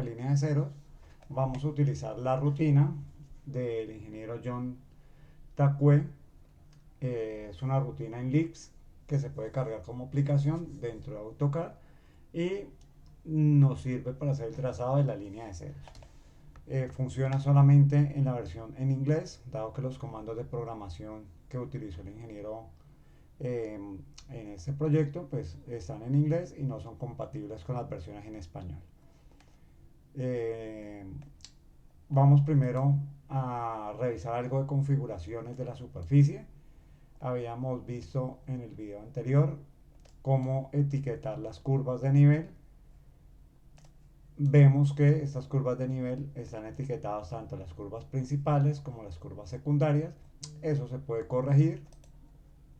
Línea de ceros, vamos a utilizar la rutina del ingeniero John Takue. Es una rutina en Leaks que se puede cargar como aplicación dentro de AutoCAD y nos sirve para hacer el trazado de la línea de ceros. Funciona solamente en la versión en inglés, dado que los comandos de programación que utilizó el ingeniero eh, en este proyecto pues están en inglés y no son compatibles con las versiones en español. Eh, Vamos primero a revisar algo de configuraciones de la superficie. Habíamos visto en el video anterior cómo etiquetar las curvas de nivel. Vemos que estas curvas de nivel están etiquetadas tanto las curvas principales como las curvas secundarias. Eso se puede corregir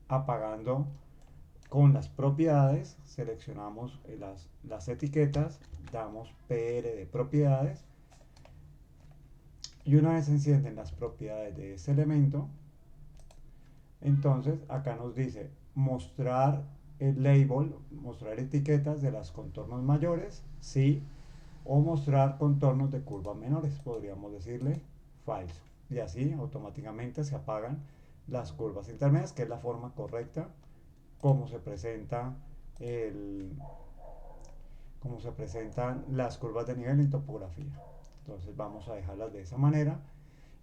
apagando con las propiedades. Seleccionamos las etiquetas, damos PR de propiedades y una vez se encienden las propiedades de ese elemento, entonces acá nos dice mostrar el label, mostrar etiquetas de las contornos mayores, sí, o mostrar contornos de curvas menores, podríamos decirle falso. Y así automáticamente se apagan las curvas intermedias, que es la forma correcta como se presenta el, como se presentan las curvas de nivel en topografía. Entonces vamos a dejarlas de esa manera.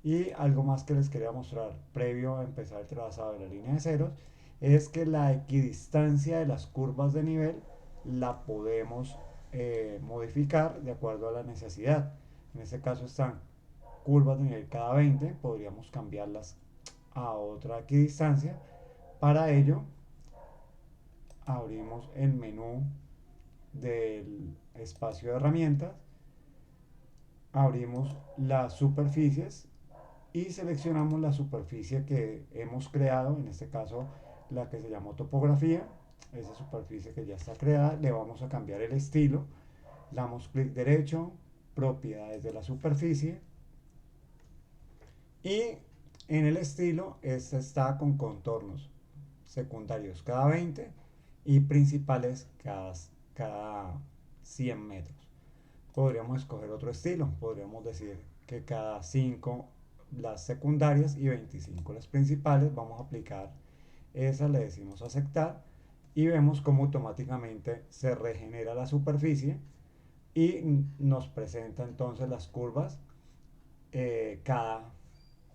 Y algo más que les quería mostrar previo a empezar el trazado de la línea de ceros es que la equidistancia de las curvas de nivel la podemos modificar de acuerdo a la necesidad. En este caso están curvas de nivel cada 20, podríamos cambiarlas a otra equidistancia. Para ello abrimos el menú del espacio de herramientas, abrimos las superficies y seleccionamos la superficie que hemos creado, en este caso la que se llamó topografía. Esa superficie que ya está creada, le vamos a cambiar el estilo, damos clic derecho, propiedades de la superficie, y en el estilo esta está con contornos secundarios cada 20 y principales cada 100 metros. Podríamos escoger otro estilo, podríamos decir que cada 5 las secundarias y 25 las principales. Vamos a aplicar esa, le decimos aceptar y vemos cómo automáticamente se regenera la superficie y nos presenta entonces las curvas cada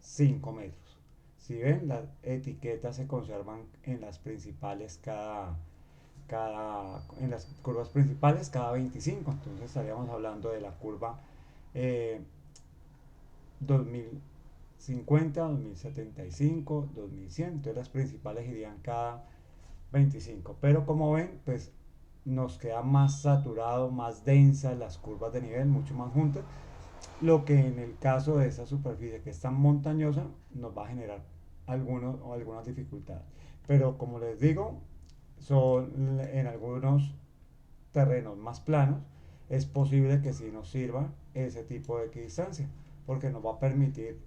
5 metros. Si ven, las etiquetas se conservan en las principales en las curvas principales cada 25. Entonces estaríamos hablando de la curva 2050, 2075, 2100. Entonces las principales irían cada 25. Pero como ven, pues nos queda más saturado, más densa las curvas de nivel, mucho más juntas, lo que en el caso de esa superficie que es tan montañosa nos va a generar algunas dificultades. Pero como les digo, son en algunos terrenos más planos, es posible que sí nos sirva ese tipo de equidistancia, porque nos va a permitir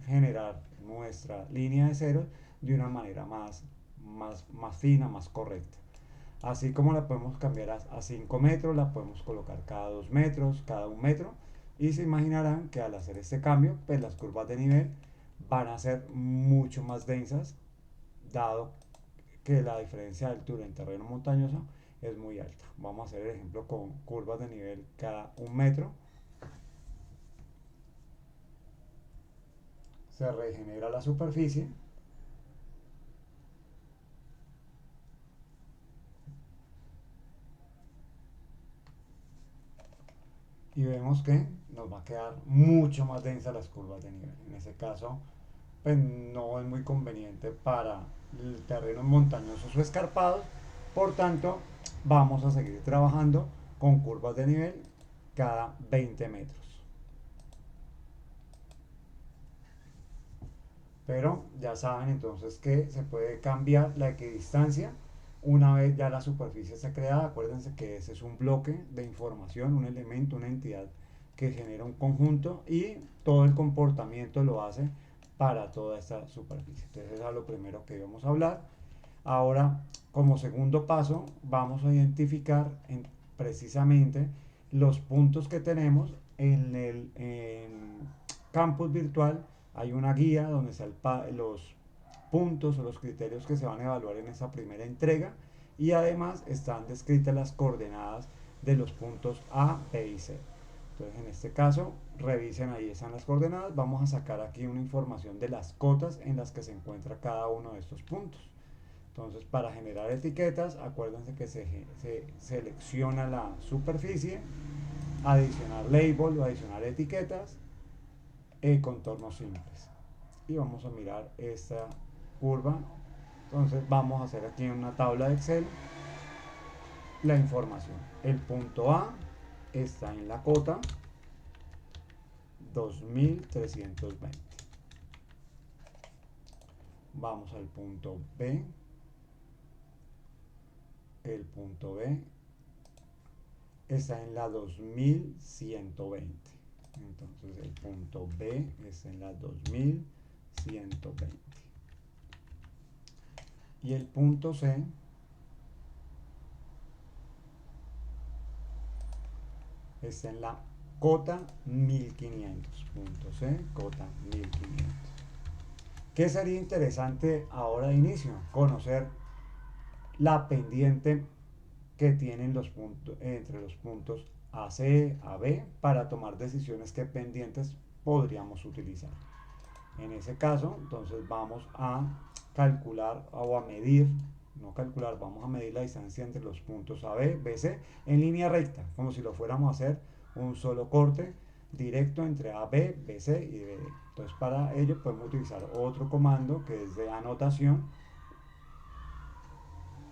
generar nuestra línea de ceros de una manera más fina, más correcta. Así como la podemos cambiar a 5 metros, la podemos colocar cada 2 metros, cada 1 metro. Y se imaginarán que al hacer este cambio, pues las curvas de nivel van a ser mucho más densas, dado que la diferencia de altura en terreno montañoso es muy alta. Vamos a hacer el ejemplo con curvas de nivel cada 1 metro. Se regenera la superficie y vemos que nos va a quedar mucho más densa las curvas de nivel. En ese caso, pues no es muy conveniente para el terreno montañosos o escarpados. Por tanto, vamos a seguir trabajando con curvas de nivel cada 20 metros. Pero ya saben entonces que se puede cambiar la equidistancia una vez ya la superficie está creada. Acuérdense que ese es un bloque de información, un elemento, una entidad que genera un conjunto y todo el comportamiento lo hace para toda esta superficie. Entonces eso es lo primero que vamos a hablar. Ahora, como segundo paso, vamos a identificar precisamente los puntos que tenemos en Campus Virtual. Hay una guía donde están los puntos o los criterios que se van a evaluar en esa primera entrega, y además están descritas las coordenadas de los puntos A, B y C. Entonces, en este caso, revisen, ahí están las coordenadas. Vamos a sacar aquí una información de las cotas en las que se encuentra cada uno de estos puntos. Entonces, para generar etiquetas, acuérdense que se selecciona la superficie, adicionar label o adicionar etiquetas, contornos simples. Y vamos a mirar esta curva. Entonces, vamos a hacer aquí en una tabla de Excel la información. El punto A está en la cota 2320. Vamos al punto B. El punto B está en la 2120. Entonces el punto B está en la 2120. Y el punto C está en la cota 1500. Punto C, cota 1500. ¿Qué sería interesante ahora de inicio? Conocer la pendiente que tienen los puntos, entre los puntos AC, AB, para tomar decisiones qué pendientes podríamos utilizar. En ese caso, entonces vamos a calcular o a medir, no calcular, vamos a medir la distancia entre los puntos AB, BC en línea recta, como si lo fuéramos a hacer un solo corte directo entre AB, BC y BD. Entonces, para ello podemos utilizar otro comando que es de anotación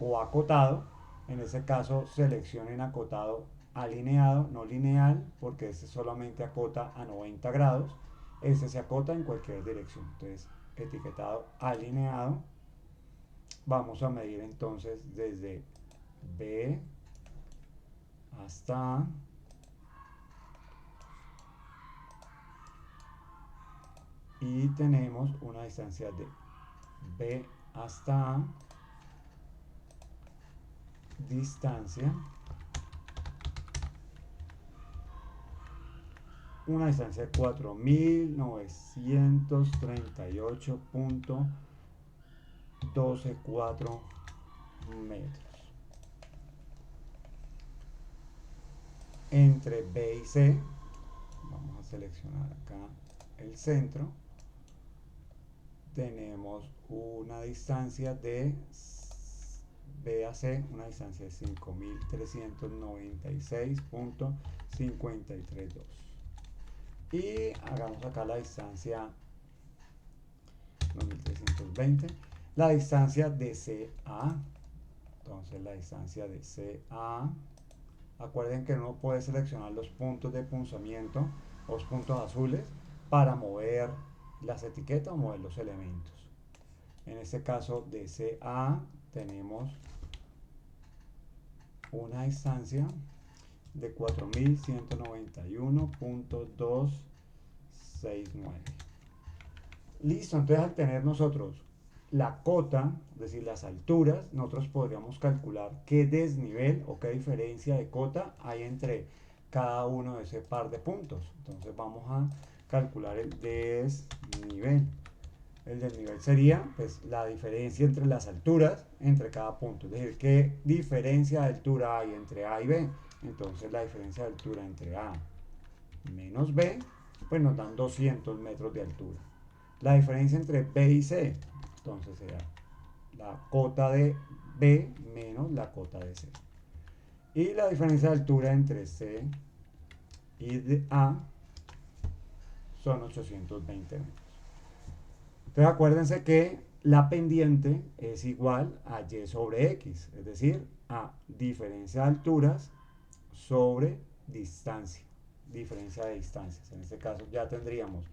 o acotado. En ese caso, seleccionen acotado alineado, no lineal, porque este solamente acota a 90 grados. Este se acota en cualquier dirección. Entonces, etiquetado alineado. Vamos a medir entonces desde B hasta A. Y tenemos una distancia de B hasta A, distancia, una distancia de 4938.124 metros. Entre B y C, vamos a seleccionar acá el centro, tenemos una distancia de B a C, una distancia de 5396.532. Y hagamos acá la distancia 2320, la distancia de CA. Entonces la distancia de CA, acuerden que uno puede seleccionar los puntos de punzamiento, los puntos azules, para mover las etiquetas o mover los elementos. En este caso de CA tenemos una distancia de 4191.269. Listo, entonces al tener nosotros la cota, es decir, las alturas, nosotros podríamos calcular qué desnivel o qué diferencia de cota hay entre cada uno de ese par de puntos. Entonces vamos a calcular el desnivel. El desnivel sería pues la diferencia entre las alturas entre cada punto, es decir, qué diferencia de altura hay entre A y B. Entonces la diferencia de altura entre A menos B pues nos dan 200 metros de altura. La diferencia entre B y C, entonces será la cota de B menos la cota de C. Y la diferencia de altura entre C y de A son 820 metros. Entonces acuérdense que la pendiente es igual a Y sobre X, es decir, a diferencia de alturas sobre distancia, diferencia de distancias. En este caso ya tendríamos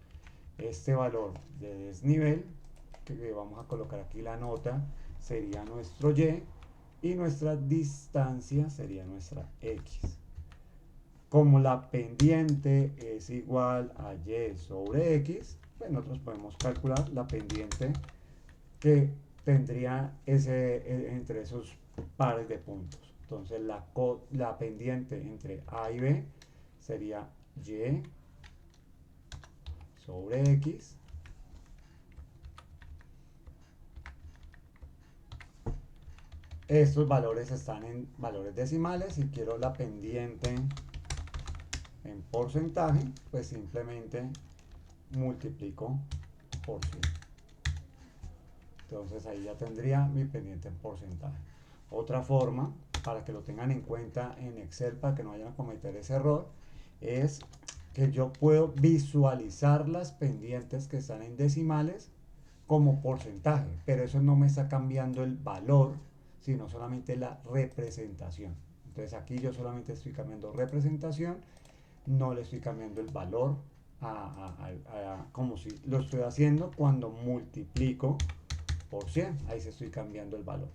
este valor de desnivel, que vamos a colocar aquí la nota, sería nuestro y nuestra distancia sería nuestra X. Como la pendiente es igual a Y sobre X, pues nosotros podemos calcular la pendiente que tendría entre esos pares de puntos. Entonces la pendiente entre A y B sería y sobre x. Estos valores están en valores decimales y quiero la pendiente en porcentaje, pues simplemente multiplico por 100. Entonces ahí ya tendría mi pendiente en porcentaje. Otra forma, para que lo tengan en cuenta en Excel, para que no vayan a cometer ese error, es que yo puedo visualizar las pendientes que están en decimales como porcentaje, pero eso no me está cambiando el valor, sino solamente la representación. Entonces aquí yo solamente estoy cambiando representación, no le estoy cambiando el valor como si lo estoy haciendo cuando multiplico por 100. Ahí se estoy cambiando el valor.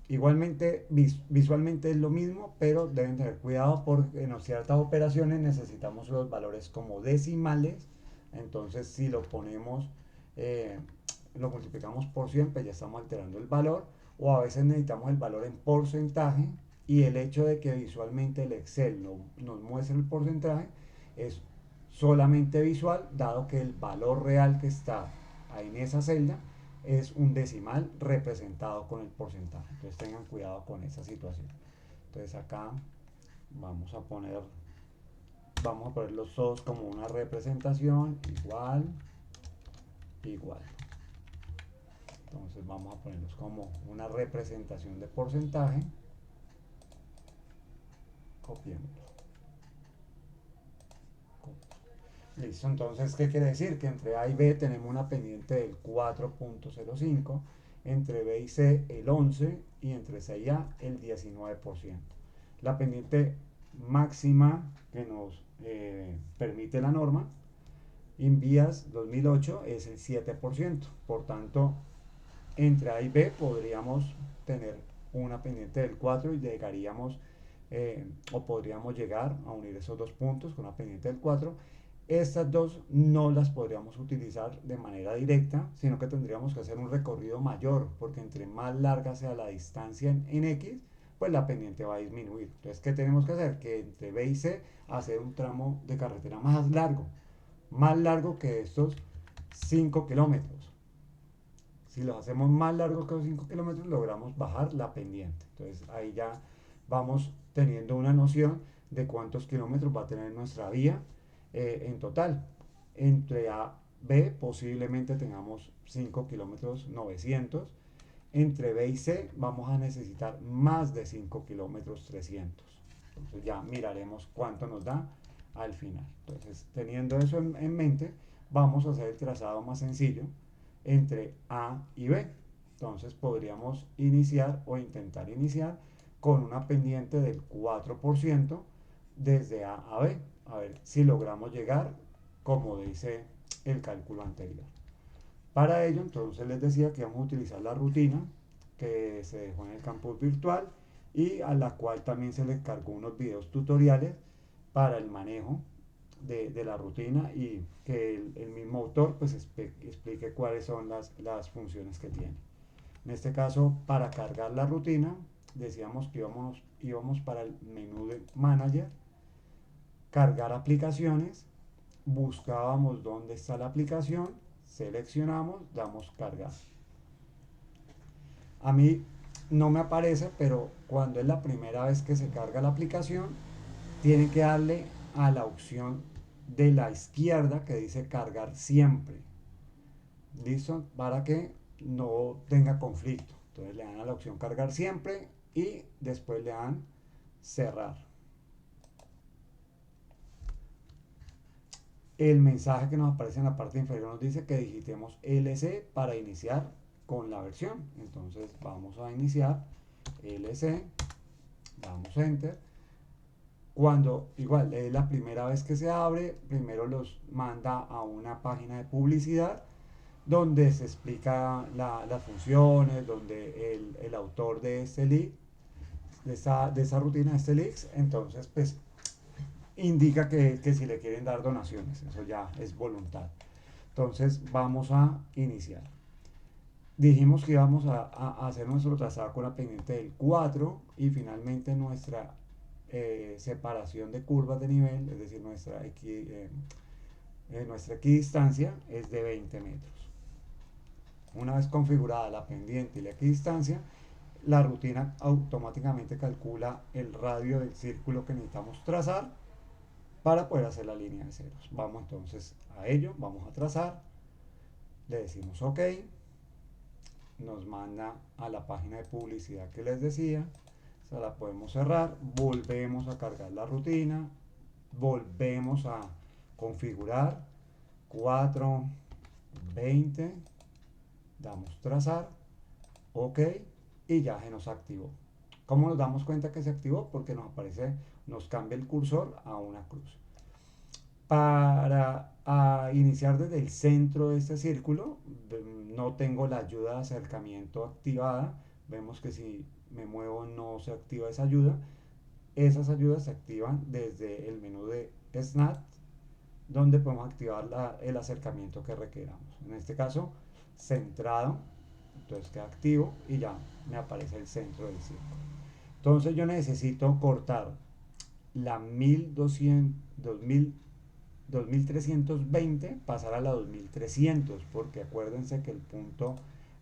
Igualmente, visualmente es lo mismo, pero deben tener cuidado porque en ciertas operaciones necesitamos los valores como decimales. Entonces, si lo ponemos, lo multiplicamos por 100, pues ya estamos alterando el valor. O a veces necesitamos el valor en porcentaje. Y el hecho de que visualmente el Excel nos muestre el porcentaje es solamente visual, dado que el valor real que está ahí en esa celda es un decimal representado con el porcentaje. Entonces tengan cuidado con esa situación. Entonces acá vamos a poner los dos como una representación igual, igual. Entonces vamos a ponerlos como una representación de porcentaje. Copiémoslo. Listo, entonces, ¿qué quiere decir? Que entre A y B tenemos una pendiente del 4.05, entre B y C el 11% y entre C y A el 19%. La pendiente máxima que nos permite la norma INVIAS 2008 es el 7%. Por tanto, entre A y B podríamos tener una pendiente del 4 y llegaríamos o podríamos llegar a unir esos dos puntos con una pendiente del 4. Estas dos no las podríamos utilizar de manera directa, sino que tendríamos que hacer un recorrido mayor, porque entre más larga sea la distancia en X, pues la pendiente va a disminuir. Entonces, ¿qué tenemos que hacer? Que entre B y C hacer un tramo de carretera más largo que estos 5 kilómetros. Si los hacemos más largos que los 5 kilómetros, logramos bajar la pendiente. Entonces, ahí ya vamos teniendo una noción de cuántos kilómetros va a tener nuestra vía en total. Entre A y B posiblemente tengamos 5 kilómetros 900. Entre B y C vamos a necesitar más de 5 kilómetros 300. Entonces ya miraremos cuánto nos da al final. Entonces, teniendo eso en mente, vamos a hacer el trazado más sencillo entre A y B. Entonces podríamos iniciar o intentar iniciar con una pendiente del 4% desde A a B. A ver si logramos llegar como dice el cálculo anterior. Para ello, entonces les decía que vamos a utilizar la rutina que se dejó en el campus virtual y a la cual también se les cargó unos videos tutoriales para el manejo de la rutina y que el mismo autor pues explique cuáles son las funciones que tiene. En este caso, para cargar la rutina, decíamos que íbamos para el menú de Manager, cargar aplicaciones, buscábamos dónde está la aplicación, seleccionamos, damos cargar. A mí no me aparece, pero cuando es la primera vez que se carga la aplicación, tienen que darle a la opción de la izquierda que dice cargar siempre. ¿Listo? Para que no tenga conflicto. Entonces le dan a la opción cargar siempre y después le dan cerrar. El mensaje que nos aparece en la parte inferior nos dice que digitemos LC para iniciar con la versión. Entonces vamos a iniciar LC, damos enter. Cuando igual es la primera vez que se abre, primero los manda a una página de publicidad donde se explica las funciones, donde el autor de este lead, de esa rutina, de este leaks, entonces pues indica que si le quieren dar donaciones, eso ya es voluntad. Entonces vamos a iniciar. Dijimos que íbamos a hacer nuestro trazado con la pendiente del 4 y finalmente nuestra separación de curvas de nivel, es decir, nuestra equidistancia es de 20 metros. Una vez configurada la pendiente y la equidistancia, la rutina automáticamente calcula el radio del círculo que necesitamos trazar para poder hacer la línea de ceros. Vamos entonces a ello, vamos a trazar, le decimos OK, nos manda a la página de publicidad que les decía, se la podemos cerrar, volvemos a cargar la rutina, volvemos a configurar 4, 20, damos trazar, OK, y ya se nos activó. ¿Cómo nos damos cuenta que se activó? Porque nos aparece, nos cambia el cursor a una cruz. Para iniciar desde el centro de este círculo, no tengo la ayuda de acercamiento activada. Vemos que si me muevo no se activa esa ayuda. Esas ayudas se activan desde el menú de Snap, donde podemos activar el acercamiento que requeramos. En este caso, centrado, entonces queda activo y ya me aparece el centro del círculo. Entonces yo necesito cortar la 2320, pasar a la 2300, porque acuérdense que el punto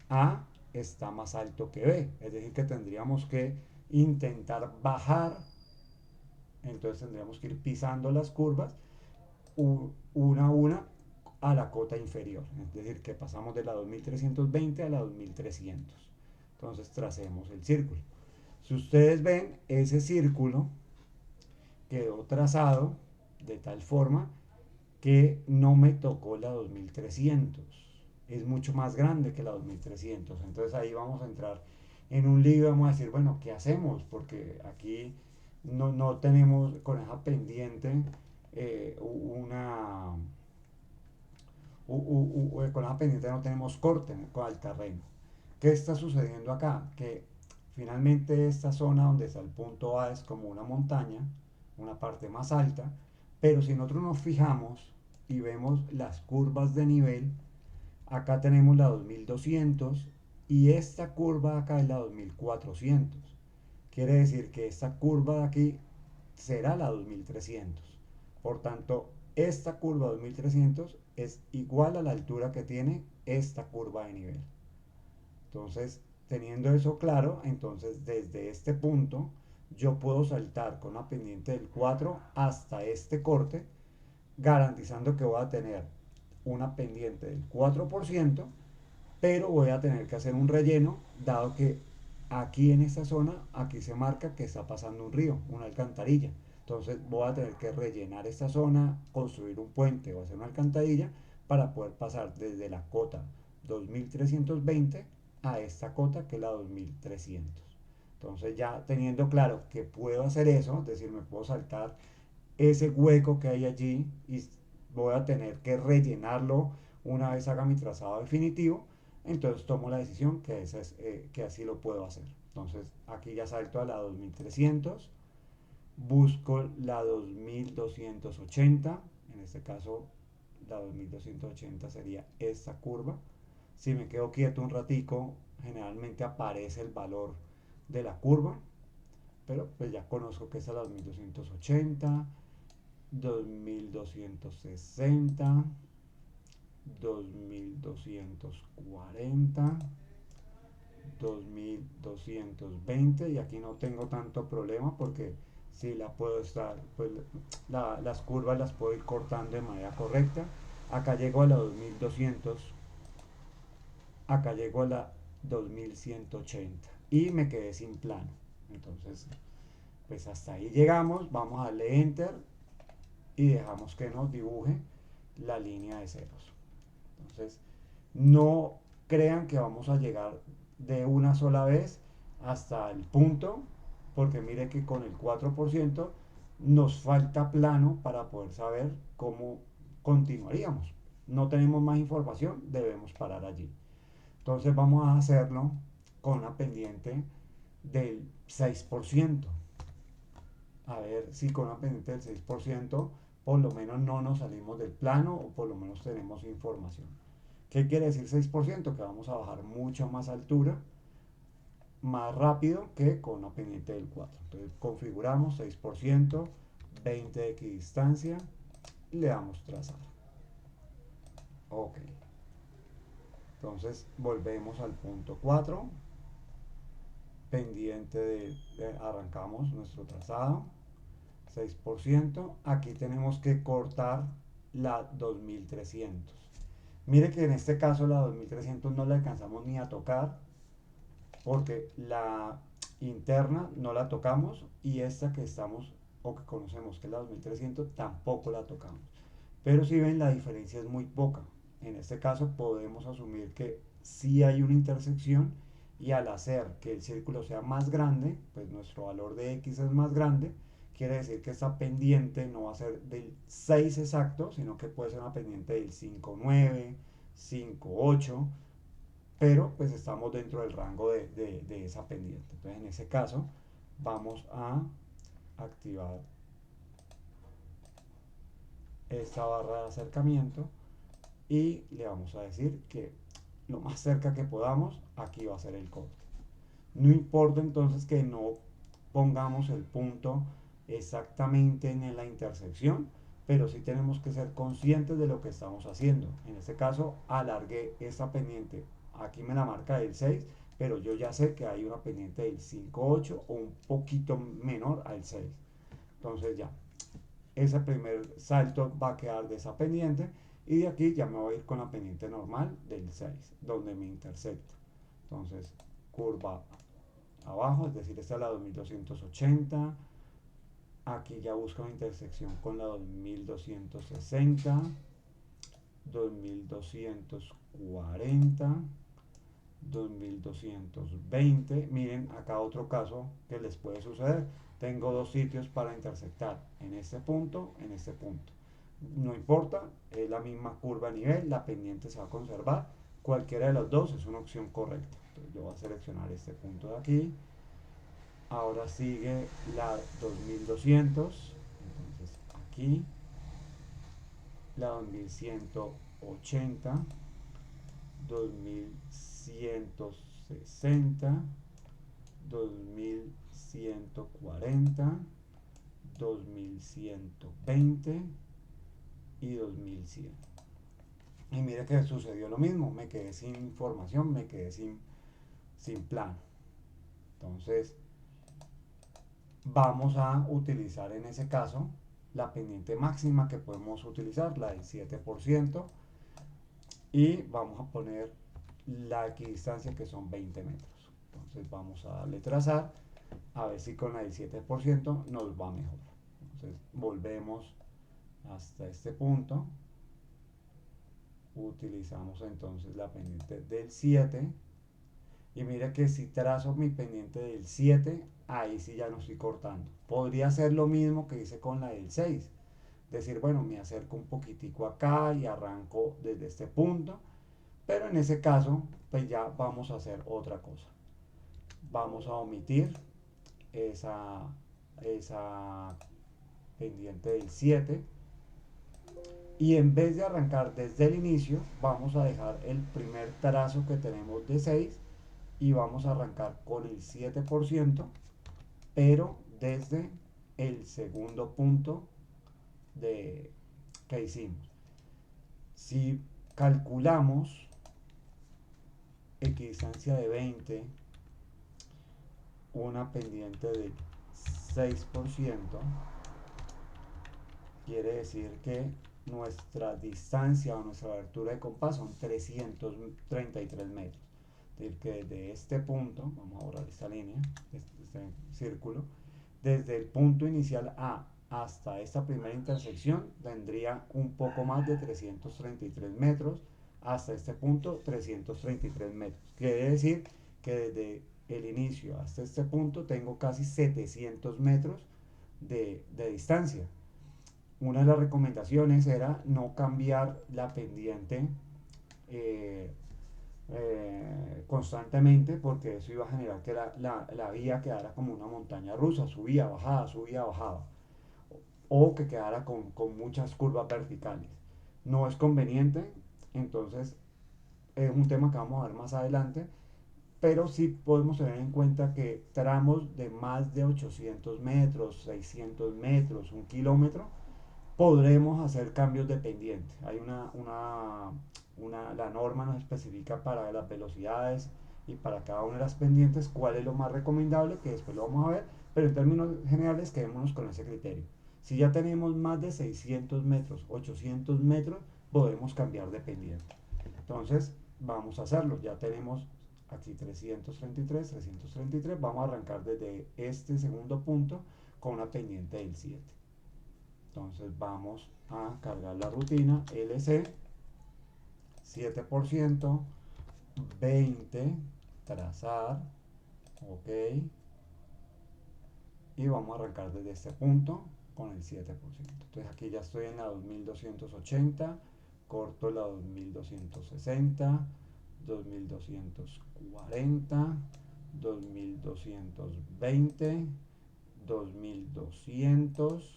A está más alto que B, es decir que tendríamos que intentar bajar, entonces tendríamos que ir pisando las curvas una a una a la cota inferior, es decir que pasamos de la 2320 a la 2300. Entonces tracemos el círculo. Si ustedes ven, ese círculo quedó trazado de tal forma que no me tocó la 2300, es mucho más grande que la 2300. Entonces ahí vamos a entrar en un lío, vamos a decir, bueno, ¿qué hacemos? Porque aquí no tenemos con esa pendiente con esa pendiente no tenemos corte con el terreno. ¿Qué está sucediendo acá? Que finalmente esta zona donde está el punto A es como una montaña, una parte más alta, pero si nosotros nos fijamos y vemos las curvas de nivel, acá tenemos la 2200 y esta curva acá es la 2400. Quiere decir que esta curva de aquí será la 2300. Por tanto, esta curva 2300 es igual a la altura que tiene esta curva de nivel. Entonces, teniendo eso claro, entonces desde este punto yo puedo saltar con la pendiente del 4 hasta este corte, garantizando que voy a tener una pendiente del 4%, pero voy a tener que hacer un relleno, dado que aquí en esta zona, aquí se marca que está pasando un río, una alcantarilla. Entonces voy a tener que rellenar esta zona, construir un puente o hacer una alcantarilla para poder pasar desde la cota 2320 a esta cota que es la 2300. Entonces ya teniendo claro que puedo hacer eso, es decir, me puedo saltar ese hueco que hay allí y voy a tener que rellenarlo una vez haga mi trazado definitivo, entonces tomo la decisión que así lo puedo hacer. Entonces aquí ya salto a la 2300, busco la 2280, en este caso la 2280 sería esta curva. Si me quedo quieto un ratico, generalmente aparece el valor de la curva, pero pues ya conozco que es la 2280, 2260, 2240, 2220, y aquí no tengo tanto problema porque si la puedo estar, pues las curvas las puedo ir cortando de manera correcta. Acá llego a la 2200, acá llego a la 2180 y me quedé sin plano. Entonces, pues hasta ahí llegamos, vamos a darle enter y dejamos que nos dibuje la línea de ceros. Entonces, no crean que vamos a llegar de una sola vez hasta el punto, porque mire que con el 4% nos falta plano para poder saber cómo continuaríamos. No tenemos más información, debemos parar allí. Entonces vamos a hacerlo con una pendiente del 6%. A ver si con una pendiente del 6% por lo menos no nos salimos del plano o por lo menos tenemos información. ¿Qué quiere decir 6%? Que vamos a bajar mucho más altura más rápido que con una pendiente del 4. Entonces configuramos 6%, 20 de equidistancia y le damos trazar. Ok. Entonces volvemos al punto 4, pendiente arrancamos nuestro trazado, 6%. Aquí tenemos que cortar la 2300. Mire que en este caso la 2300 no la alcanzamos ni a tocar porque la interna no la tocamos y esta que estamos o que conocemos que es la 2300 tampoco la tocamos. Pero si ven, la diferencia es muy poca. En este caso podemos asumir que sí hay una intersección y al hacer que el círculo sea más grande, pues nuestro valor de x es más grande. Quiere decir que esta pendiente no va a ser del 6 exacto, sino que puede ser una pendiente del 5,9, 5,8, pero pues estamos dentro del rango de esa pendiente. Entonces en ese caso vamos a activar esta barra de acercamiento y le vamos a decir que lo más cerca que podamos, aquí va a ser el corte. No importa entonces que no pongamos el punto exactamente en la intersección, pero sí tenemos que ser conscientes de lo que estamos haciendo. En este caso, alargué esta pendiente. Aquí me la marca del 6, pero yo ya sé que hay una pendiente del 5,8 o un poquito menor al 6. Entonces ya, ese primer salto va a quedar de esa pendiente y de aquí ya me voy a ir con la pendiente normal del 6 donde me intersecta. Entonces curva abajo, es decir, esta es la 2280, aquí ya busco una intersección con la 2260, 2240, 2220. Miren acá otro caso que les puede suceder. Tengo dos sitios para intersectar, en este punto, en este punto. No importa, es la misma curva a nivel, la pendiente se va a conservar. Cualquiera de los dos es una opción correcta. Entonces yo voy a seleccionar este punto de aquí. Ahora sigue la 2200. Entonces aquí la 2180, 2160, 2140, 2120 y 2100. Y mire que sucedió lo mismo, me quedé sin información, me quedé sin plano. Entonces vamos a utilizar en ese caso la pendiente máxima que podemos utilizar, la del 7%, y vamos a poner la equidistancia que son 20 metros. Entonces vamos a darle trazar, a ver si con la del 7% nos va mejor. Entonces volvemos hasta este punto, utilizamos entonces la pendiente del 7 y mira que si trazo mi pendiente del 7, ahí sí ya no estoy cortando. Podría hacer lo mismo que hice con la del 6, decir, bueno, me acerco un poquitico acá y arranco desde este punto, pero en ese caso pues ya vamos a hacer otra cosa. Vamos a omitir esa pendiente del 7 y en vez de arrancar desde el inicio vamos a dejar el primer trazo que tenemos de 6 y vamos a arrancar con el 7%, pero desde el segundo punto que hicimos. Si calculamos equidistancia de 20, una pendiente de 6%, quiere decir que nuestra distancia o nuestra abertura de compás son 333 metros. Es decir, que desde este punto, vamos a borrar esta línea, este círculo, desde el punto inicial A hasta esta primera intersección tendría un poco más de 333 metros, hasta este punto 333 metros. Quiere decir que desde el inicio hasta este punto tengo casi 700 metros de distancia. Una de las recomendaciones era no cambiar la pendiente eh, constantemente porque eso iba a generar que la vía quedara como una montaña rusa, subía, bajaba, o que quedara con muchas curvas verticales. No es conveniente, entonces es un tema que vamos a ver más adelante. pero sí podemos tener en cuenta que tramos de más de 800 metros, 600 metros, 1 kilómetro, podremos hacer cambios de pendiente. Hay la norma nos especifica para las velocidades y para cada una de las pendientes cuál es lo más recomendable, que después lo vamos a ver, pero en términos generales quedémonos con ese criterio. Si ya tenemos más de 600 metros, 800 metros, podemos cambiar de pendiente. Entonces, vamos a hacerlo. Ya tenemos aquí 333, 333. Vamos a arrancar desde este segundo punto con una pendiente del 7. Entonces vamos a cargar la rutina LC 7%, 20, trazar, ok, y vamos a arrancar desde este punto con el 7%. Entonces aquí ya estoy en la 2280, corto la 2260, 2240, 2220, 2200,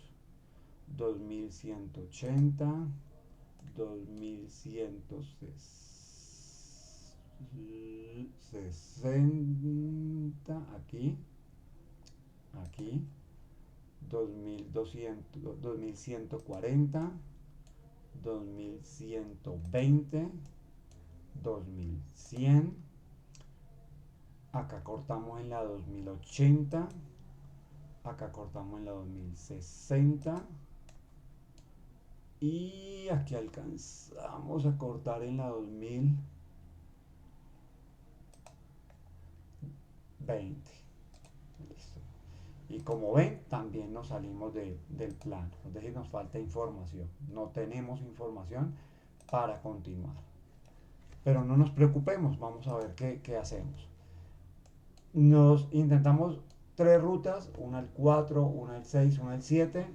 2180, 2160, aquí, aquí, 2200, 2140, 2120, 2100, acá cortamos en la 2080, acá cortamos en la 2060 y aquí alcanzamos a cortar en la 2020. Listo. Y como ven, también nos salimos del plano, es decir, nos falta información, no tenemos información para continuar. Pero no nos preocupemos, vamos a ver qué hacemos. Nos intentamos 3 rutas, una al 4, una al 6, una al 7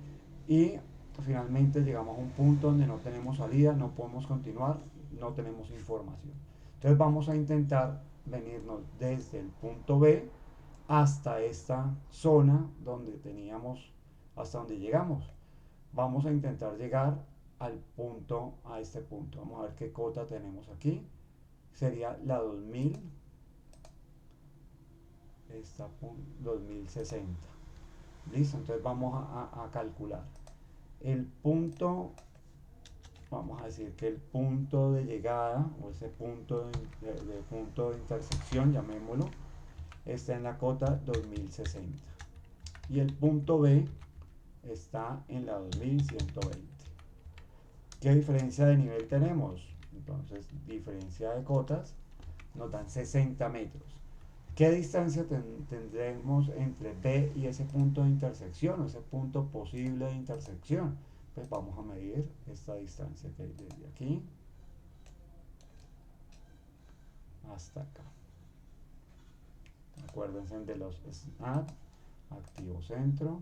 y finalmente llegamos a un punto donde no tenemos salida, no podemos continuar, no tenemos información. Entonces vamos a intentar venirnos desde el punto B hasta esta zona donde teníamos, hasta donde llegamos. Vamos a intentar llegar al punto, a este punto. Vamos a ver qué cota tenemos aquí. Sería la 2000, esta 2060. Listo, entonces vamos a calcular. El punto, vamos a decir que el punto de llegada, o ese punto punto de intersección, llamémoslo, está en la cota 2060. Y el punto B está en la 2120. ¿Qué diferencia de nivel tenemos? Entonces, diferencia de cotas nos dan 60 metros. ¿Qué distancia tendremos entre B y ese punto de intersección, o ese punto posible de intersección? Pues vamos a medir esta distancia que hay desde aquí hasta acá. Acuérdense de los SNAP, activo centro.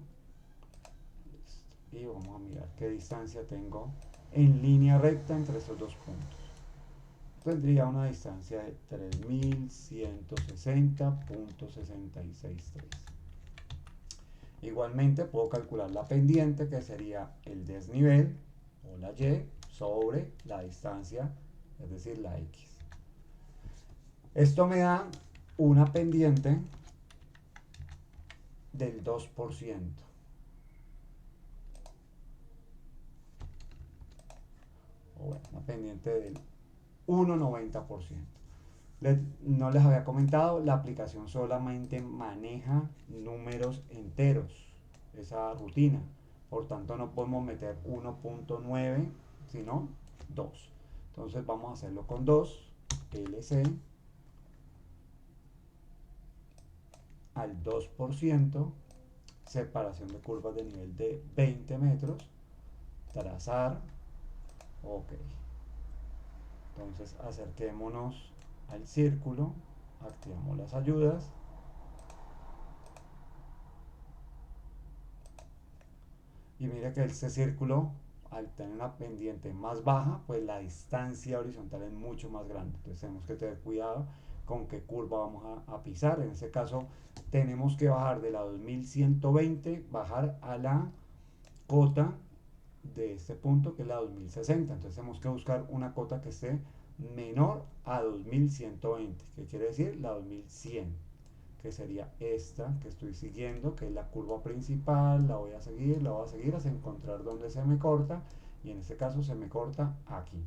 Listo. Y vamos a mirar qué distancia tengo en línea recta entre estos dos puntos. Tendría una distancia de 3160.663. Igualmente puedo calcular la pendiente, que sería el desnivel o la Y sobre la distancia, es decir, la X. Esto me da una pendiente del 2%. O bueno, una pendiente del 1,90%. No les había comentado, la aplicación solamente maneja números enteros, esa rutina. Por tanto, no podemos meter 1.9, sino 2. Entonces vamos a hacerlo con 2, LC al 2%, separación de curvas de nivel de 20 metros, trazar, ok. Entonces acerquémonos al círculo, activamos las ayudas y mira que este círculo, al tener una pendiente más baja, pues la distancia horizontal es mucho más grande. Entonces tenemos que tener cuidado con qué curva vamos a pisar. En este caso tenemos que bajar de la 2120, bajar a la cota de este punto, que es la 2060. Entonces tenemos que buscar una cota que esté menor a 2120, que quiere decir la 2100, que sería esta que estoy siguiendo, que es la curva principal. La voy a seguir hasta encontrar donde se me corta, y en este caso se me corta aquí.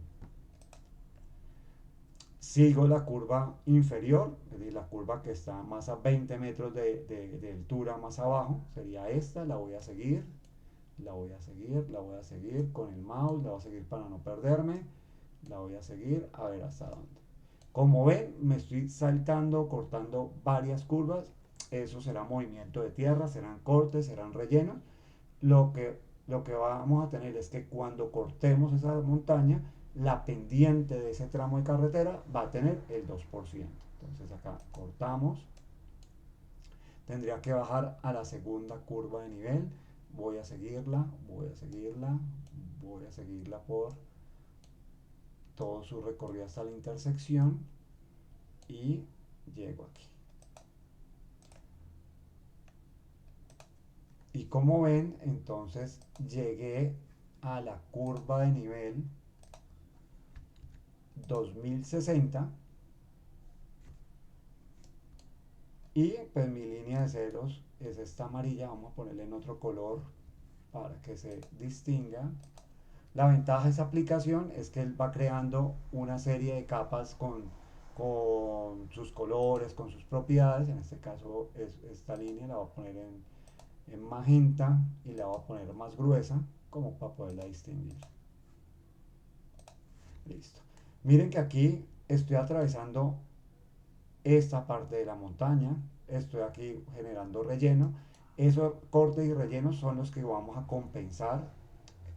Sigo la curva inferior, es decir, la curva que está más a 20 metros de altura más abajo, sería esta. La voy a seguir, la voy a seguir, la voy a seguir con el mouse, la voy a seguir para no perderme, la voy a seguir a ver hasta dónde. Como ven, me estoy saltando, cortando varias curvas. Eso será movimiento de tierra, serán cortes, serán rellenos. Lo que, lo que vamos a tener es que cuando cortemos esa montaña, la pendiente de ese tramo de carretera va a tener el 2%. Entonces acá cortamos. Tendría que bajar a la segunda curva de nivel. Voy a seguirla, voy a seguirla, voy a seguirla por todo su recorrido hasta la intersección y llego aquí. Y como ven, entonces llegué a la curva de nivel 2060, y pues mi línea de ceros es esta amarilla. Vamos a ponerle en otro color para que se distinga. La ventaja de esa aplicación es que él va creando una serie de capas con sus colores, con sus propiedades. En este caso esta línea la voy a poner en magenta y la voy a poner más gruesa como para poderla distinguir. Listo. Miren que aquí estoy atravesando esta parte de la montaña, estoy aquí generando relleno. Esos cortes y rellenos son los que vamos a compensar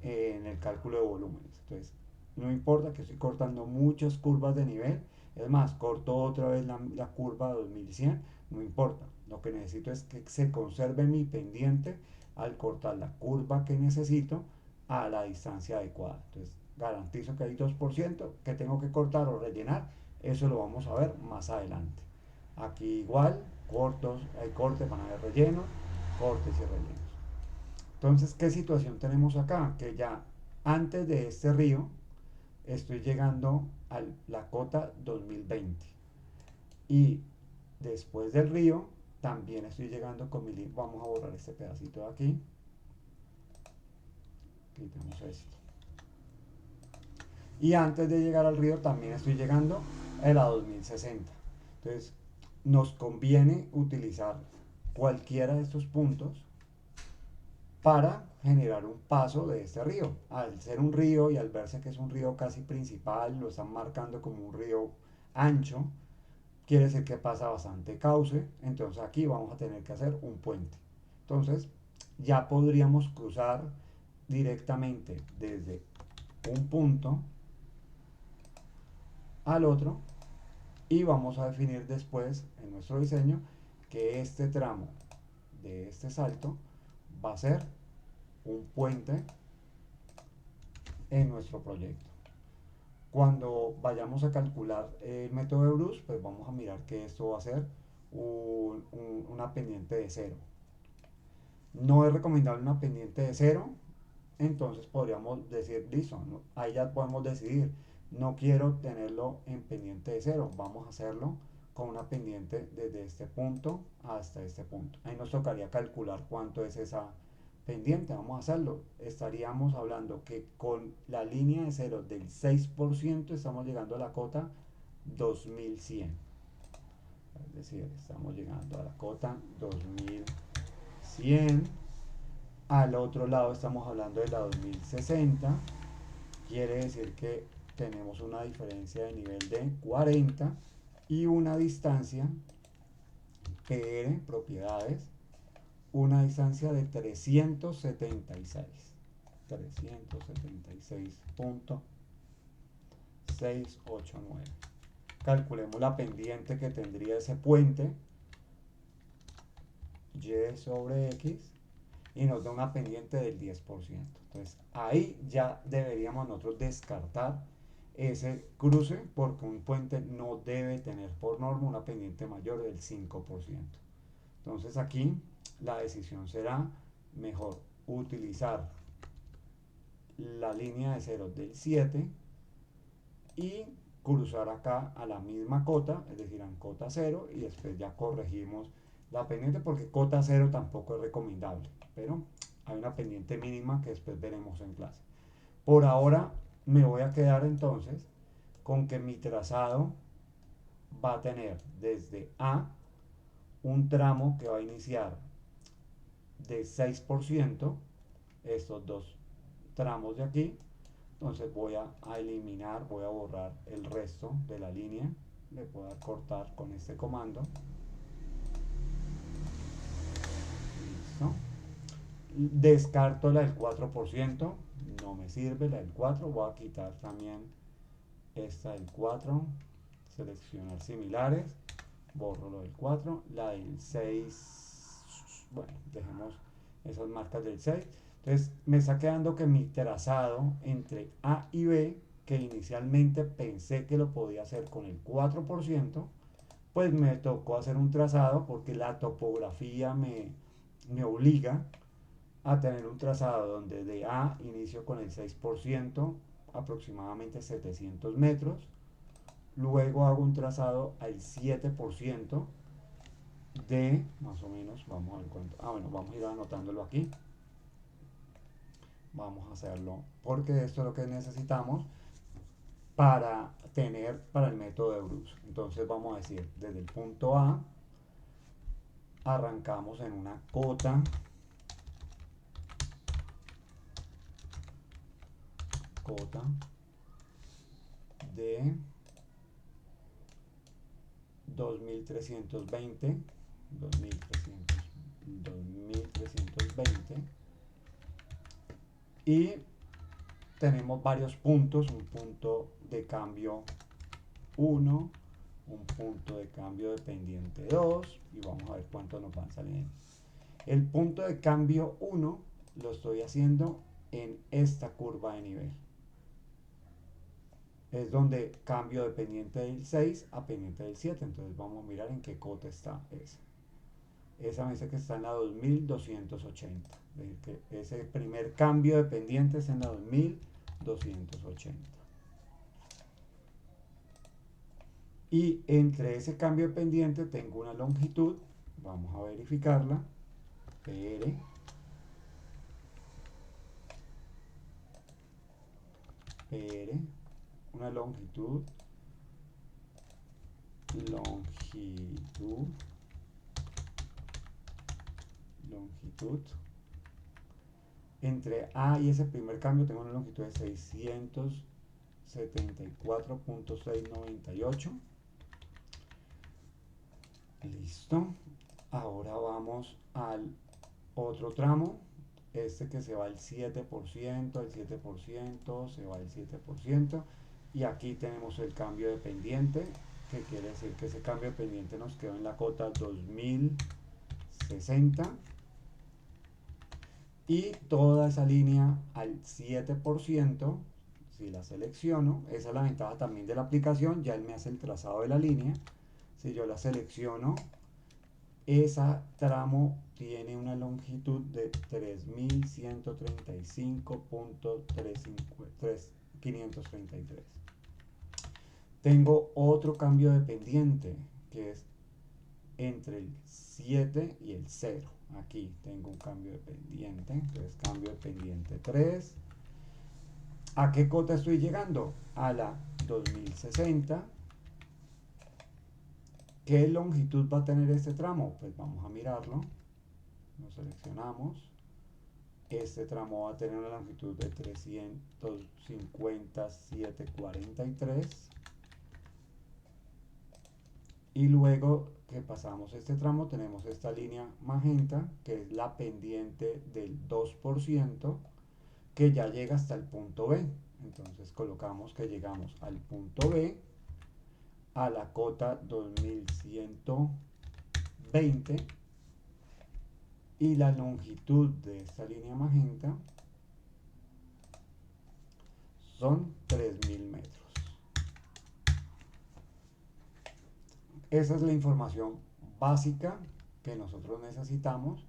en el cálculo de volúmenes. Entonces, no importa que estoy cortando muchas curvas de nivel, es más, corto otra vez la curva 2100, no importa. Lo que necesito es que se conserve mi pendiente al cortar la curva que necesito a la distancia adecuada. Entonces, garantizo que hay 2% que tengo que cortar o rellenar. Eso lo vamos a ver más adelante. Aquí igual, hay cortes, van a haber rellenos, cortes y rellenos. Entonces, ¿qué situación tenemos acá? Que ya antes de este río estoy llegando a la cota 2020. Y después del río también estoy llegando con mi línea. Vamos a borrar este pedacito de aquí. Quitamos esto. Y antes de llegar al río también estoy llegando a la 2060. Entonces, nos conviene utilizar cualquiera de estos puntos para generar un paso de este río. Al ser un río y al verse que es un río casi principal, lo están marcando como un río ancho, quiere decir que pasa bastante cauce. Entonces aquí vamos a tener que hacer un puente. Entonces ya podríamos cruzar directamente desde un punto al otro, y vamos a definir después en nuestro diseño que este tramo de este salto va a ser un puente en nuestro proyecto. Cuando vayamos a calcular el método de Bruce, pues vamos a mirar que esto va a ser una pendiente de cero. No es recomendable una pendiente de cero. Entonces podríamos decir, listo, ¿no? Ahí ya podemos decidir, no quiero tenerlo en pendiente de cero, vamos a hacerlo con una pendiente desde este punto hasta este punto. Ahí nos tocaría calcular cuánto es esa pendiente. Vamos a hacerlo. Estaríamos hablando que con la línea de cero del 6% estamos llegando a la cota 2100. Es decir, estamos llegando a la cota 2100. Al otro lado estamos hablando de la 2060. Quiere decir que tenemos una diferencia de nivel de 40 y una distancia PR, propiedades, una distancia de 376. 376.689. Calculemos la pendiente que tendría ese puente. Y sobre X, y nos da una pendiente del 10%. Entonces ahí ya deberíamos nosotros descartar ese cruce, porque un puente no debe tener por norma una pendiente mayor del 5%. Entonces aquí la decisión será mejor utilizar la línea de ceros del 7 y cruzar acá a la misma cota, es decir, en cota 0, y después ya corregimos la pendiente, porque cota 0 tampoco es recomendable, pero hay una pendiente mínima que después veremos en clase. Por ahora me voy a quedar entonces con que mi trazado va a tener desde A un tramo que va a iniciar de 6%, estos dos tramos de aquí. Entonces voy a eliminar, voy a borrar el resto de la línea. Le puedo dar cortar con este comando. Listo. Descarto la del 4%, no me sirve la del 4. Voy a quitar también esta del 4. Seleccionar similares. Borro lo del 4. La del 6. Bueno, dejemos esas marcas del 6. Entonces me está quedando que mi trazado entre A y B, que inicialmente pensé que lo podía hacer con el 4%, pues me tocó hacer un trazado porque la topografía me obliga a tener un trazado donde de A inicio con el 6%, aproximadamente 700 metros, luego hago un trazado al 7% de más o menos, vamos a ver cuánto, bueno, vamos a ir anotándolo aquí. Vamos a hacerlo porque esto es lo que necesitamos para tener para el método de Bruce. Entonces vamos a decir, desde el punto A arrancamos en una cota de 2320 y tenemos varios puntos, un punto de cambio 1, un punto de cambio de pendiente 2 y vamos a ver cuánto nos van saliendo. El punto de cambio 1 lo estoy haciendo en esta curva de nivel. Es donde cambio de pendiente del 6 a pendiente del 7. Entonces vamos a mirar en qué cota está esa. Esa me dice que está en la 2280. Es decir, que ese primer cambio de pendiente es en la 2280. Y entre ese cambio de pendiente tengo una longitud. Vamos a verificarla. PR. PR. Una longitud entre A y ese primer cambio tengo una longitud de 674.698. Listo. Ahora vamos al otro tramo, este que se va al 7%, el 7%, se va al 7%, y aquí tenemos el cambio de pendiente, que quiere decir que ese cambio de pendiente nos quedó en la cota 2060, y toda esa línea al 7%, si la selecciono, esa es la ventaja también de la aplicación, ya él me hace el trazado de la línea. Si yo la selecciono, ese tramo tiene una longitud de 3135.533. Tengo otro cambio de pendiente que es entre el 7 y el 0. Aquí tengo un cambio de pendiente, entonces cambio de pendiente 3. ¿A qué cota estoy llegando? A la 2060. ¿Qué longitud va a tener este tramo? Pues vamos a mirarlo. Lo seleccionamos. Este tramo va a tener una longitud de 357,43. Y luego que pasamos este tramo tenemos esta línea magenta, que es la pendiente del 2%, que ya llega hasta el punto B. Entonces colocamos que llegamos al punto B, a la cota 2120, y la longitud de esta línea magenta son 3000 metros. Esa es la información básica que nosotros necesitamos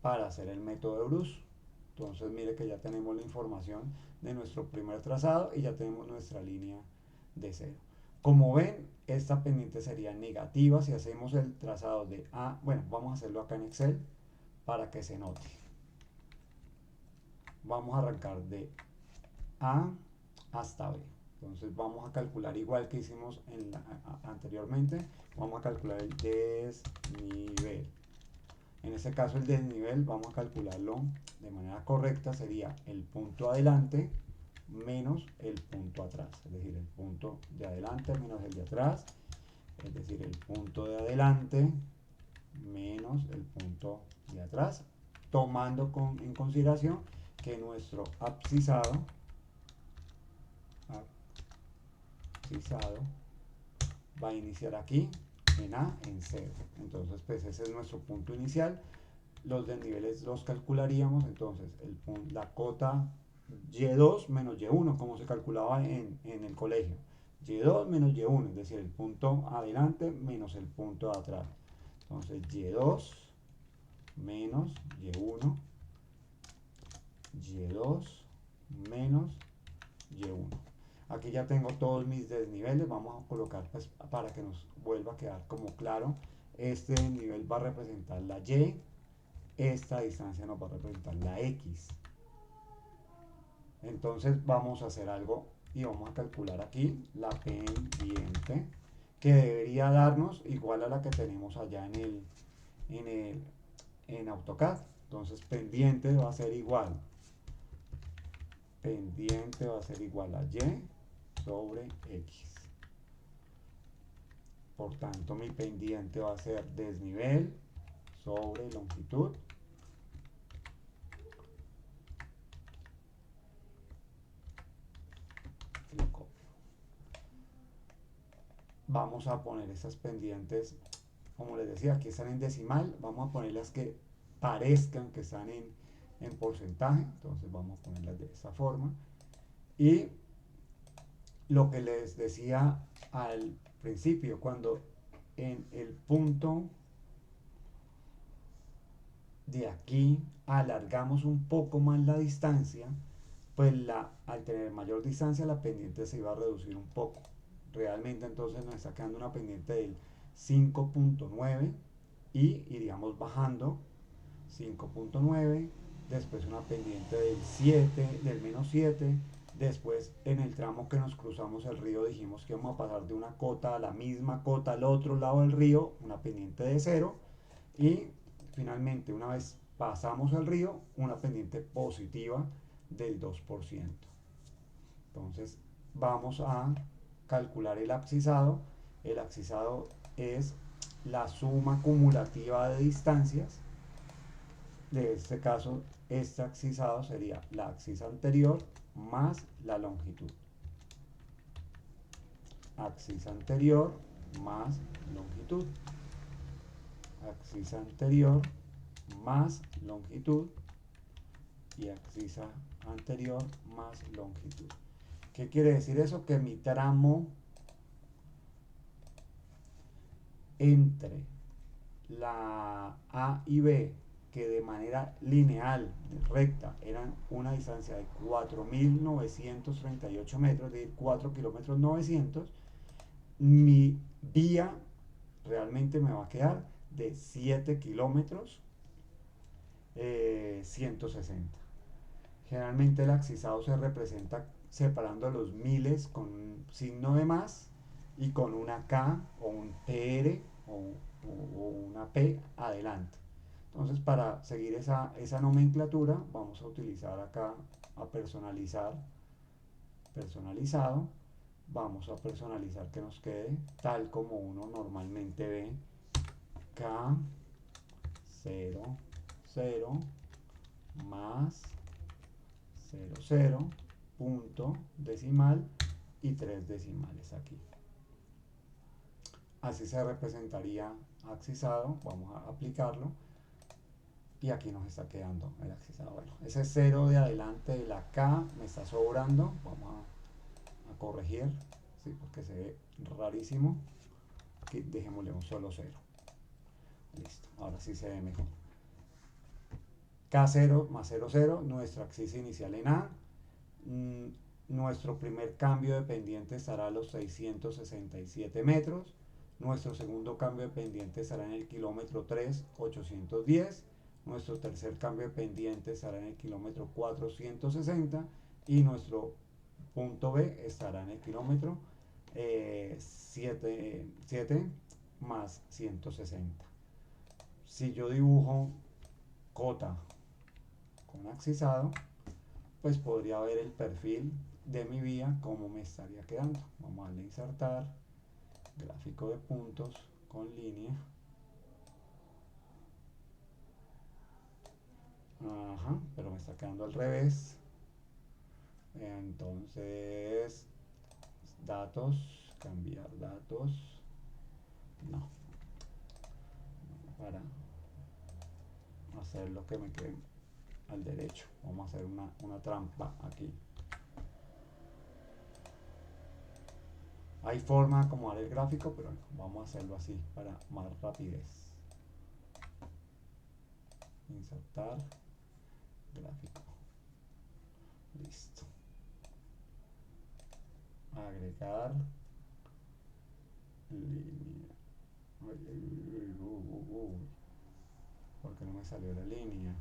para hacer el método de Bruce. Entonces mire que ya tenemos la información de nuestro primer trazado y ya tenemos nuestra línea de cero. Como ven, esta pendiente sería negativa si hacemos el trazado de A. Bueno, vamos a hacerlo acá en Excel para que se note. Vamos a arrancar de A hasta B. Entonces vamos a calcular igual que hicimos anteriormente. Vamos a calcular el desnivel. En este caso el desnivel vamos a calcularlo de manera correcta. Sería el punto adelante menos el punto atrás. Es decir, el punto de adelante menos el de atrás. Es decir, el punto de adelante menos el punto de atrás. Tomando en consideración que nuestro abscisado va a iniciar aquí en A en 0. Entonces pues ese es nuestro punto inicial. Los desniveles los calcularíamos. Entonces la cota Y2 menos Y1 como se calculaba en el colegio. Y2 menos Y1, es decir, el punto adelante menos el punto de atrás. Entonces Y2 menos Y1, Y2 menos Y1. Aquí ya tengo todos mis desniveles. Vamos a colocar pues para que nos vuelva a quedar como claro. Este desnivel va a representar la Y, esta distancia nos va a representar la X. Entonces vamos a hacer algo y vamos a calcular aquí la pendiente, que debería darnos igual a la que tenemos allá en AutoCAD. Entonces pendiente va a ser igual a Y sobre X. Por tanto, mi pendiente va a ser desnivel sobre longitud lo copio. Vamos a poner esas pendientes, como les decía, aquí están en decimal. Vamos a ponerlas que parezcan que están en porcentaje. Entonces vamos a ponerlas de esta forma. Y lo que les decía al principio, cuando en el punto de aquí alargamos un poco más la distancia, pues al tener mayor distancia la pendiente se iba a reducir un poco. Realmente entonces nos está quedando una pendiente del 5.9 y iríamos bajando 5.9, después una pendiente del 7, del menos 7. Después en el tramo que nos cruzamos el río dijimos que vamos a pasar de una cota a la misma cota al otro lado del río, una pendiente de 0. Y finalmente una vez pasamos el río, una pendiente positiva del 2%. Entonces vamos a calcular el abscisado. El abscisado es la suma acumulativa de distancias. De este caso, este abscisado sería la axis anterior más la longitud. Axis anterior más longitud. Axis anterior más longitud y axis anterior más longitud. ¿Qué quiere decir eso? Que mi tramo entre la A y B, que de manera lineal, recta, eran una distancia de 4.938 metros, de 4 kilómetros 900, mi vía realmente me va a quedar de 7 kilómetros 160. Generalmente el axisado se representa separando los miles con un signo de más y con una K o un PR o una P adelante. Entonces, para seguir esa nomenclatura, vamos a utilizar acá a personalizado. Vamos a personalizar que nos quede tal como uno normalmente ve. K 0 0 más 0 0 punto decimal y 3 decimales aquí. Así se representaría axisado. Vamos a aplicarlo y aquí nos está quedando el axisado. Bueno, ese 0 de adelante de la K me está sobrando. Vamos a corregir, ¿sí? Porque se ve rarísimo. Aquí dejémosle un solo 0. Listo, ahora sí se ve mejor. K0 más 0 0, nuestra axis inicial en A. nuestro primer cambio de pendiente estará a los 667 metros. Nuestro segundo cambio de pendiente estará en el kilómetro 3, 810. Nuestro tercer cambio de pendiente estará en el kilómetro 460. Y nuestro punto B estará en el kilómetro 7 más 160. Si yo dibujo cota con axizado, pues podría ver el perfil de mi vía, cómo me estaría quedando. Vamos a darle a insertar, gráfico de puntos con línea. Ajá, pero me está quedando al revés. Entonces, datos, cambiar datos. No, para hacer lo que me quede al derecho. Vamos a hacer una trampa aquí. Hay forma de acomodar el gráfico, pero vamos a hacerlo así para más rapidez. Insertar gráfico. Listo. Agregar línea. ¿Por qué no me salió la línea?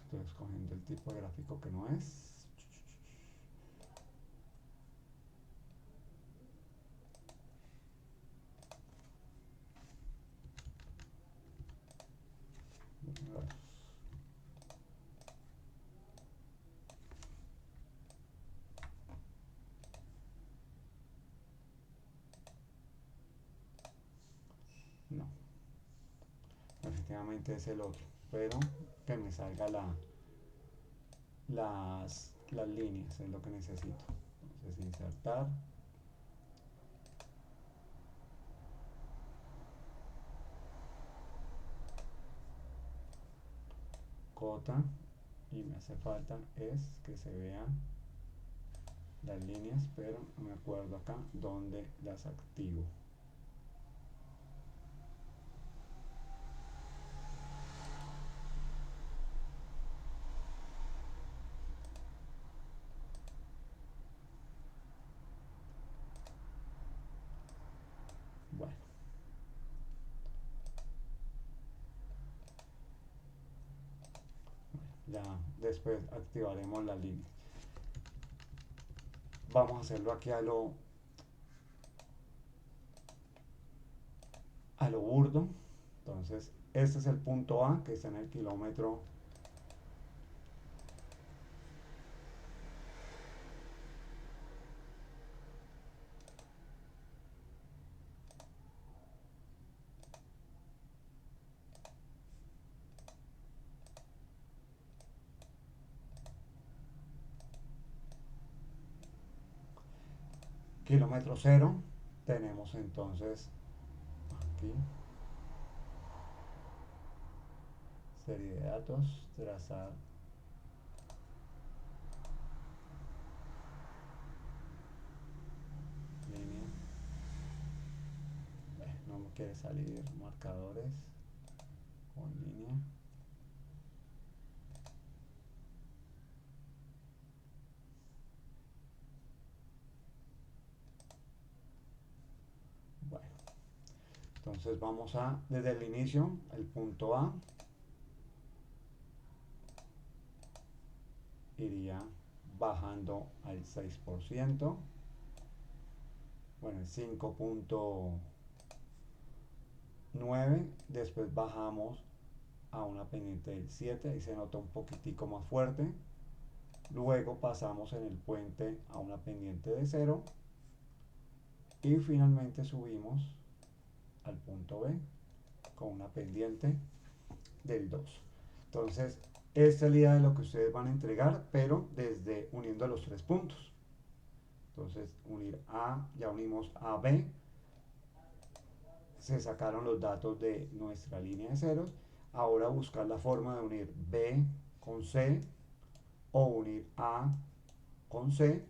Estoy escogiendo el tipo de gráfico que no es. No, efectivamente es el otro, pero que me salga las líneas, es lo que necesito. Entonces insertar, cota, y me hace falta es que se vean las líneas, pero no me acuerdo acá dónde las activo. Bueno, ya después activaremos las líneas. Vamos a hacerlo aquí a lo burdo. Entonces, este es el punto A, que está en el kilómetro 0. Tenemos entonces aquí serie de datos, trazar línea. No me quiere salir marcadores con línea. Bueno, entonces vamos a, desde el inicio, el punto A iría bajando al 6%. Bueno, el 5.9. Después bajamos a una pendiente del 7, ahí se nota un poquitico más fuerte. Luego pasamos en el puente a una pendiente de 0 y finalmente subimos al punto B con una pendiente del 2. Entonces, esta es la idea de lo que ustedes van a entregar, pero desde uniendo los tres puntos. Entonces, unir A, ya unimos a B, se sacaron los datos de nuestra línea de ceros. ahora buscar la forma de unir B con C o unir A con C,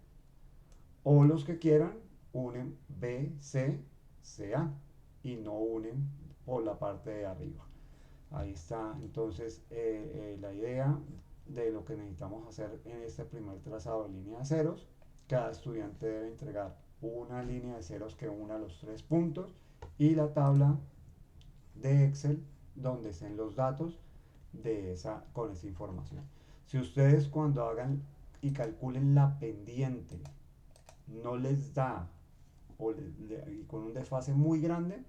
o los que quieran unen B, C, C, A y no unen por la parte de arriba. Ahí está entonces la idea de lo que necesitamos hacer en este primer trazado de línea de ceros. Cada estudiante debe entregar una línea de ceros que una los tres puntos y la tabla de Excel donde estén los datos con esa información. Si ustedes cuando hagan y calculen la pendiente no les da y con un desfase muy grande,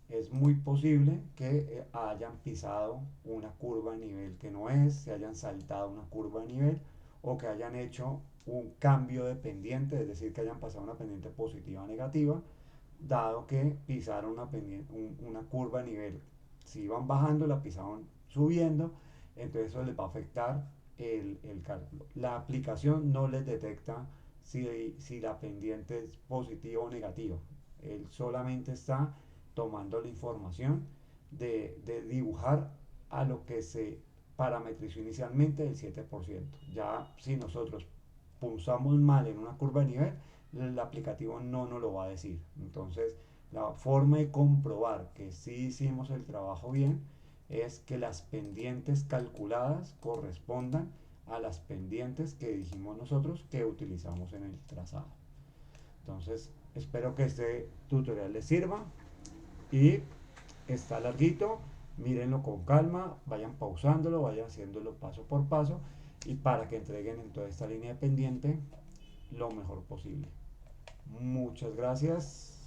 es muy posible que hayan pisado una curva de nivel que no es, se hayan saltado una curva de nivel o que hayan hecho un cambio de pendiente, es decir, que hayan pasado una pendiente positiva o negativa, dado que pisaron una curva de nivel. Si iban bajando, la pisaban subiendo, entonces eso les va a afectar el cálculo. La aplicación no les detecta si la pendiente es positiva o negativa. Él solamente está tomando la información de dibujar a lo que se parametrizó inicialmente del 7%. Ya si nosotros pulsamos mal en una curva de nivel, el aplicativo no nos lo va a decir. Entonces, la forma de comprobar que sí hicimos el trabajo bien es que las pendientes calculadas correspondan a las pendientes que dijimos nosotros que utilizamos en el trazado. Entonces, espero que este tutorial les sirva y está larguito, mírenlo con calma, vayan pausándolo, vayan haciéndolo paso por paso y para que entreguen en toda esta línea de pendiente lo mejor posible. Muchas gracias.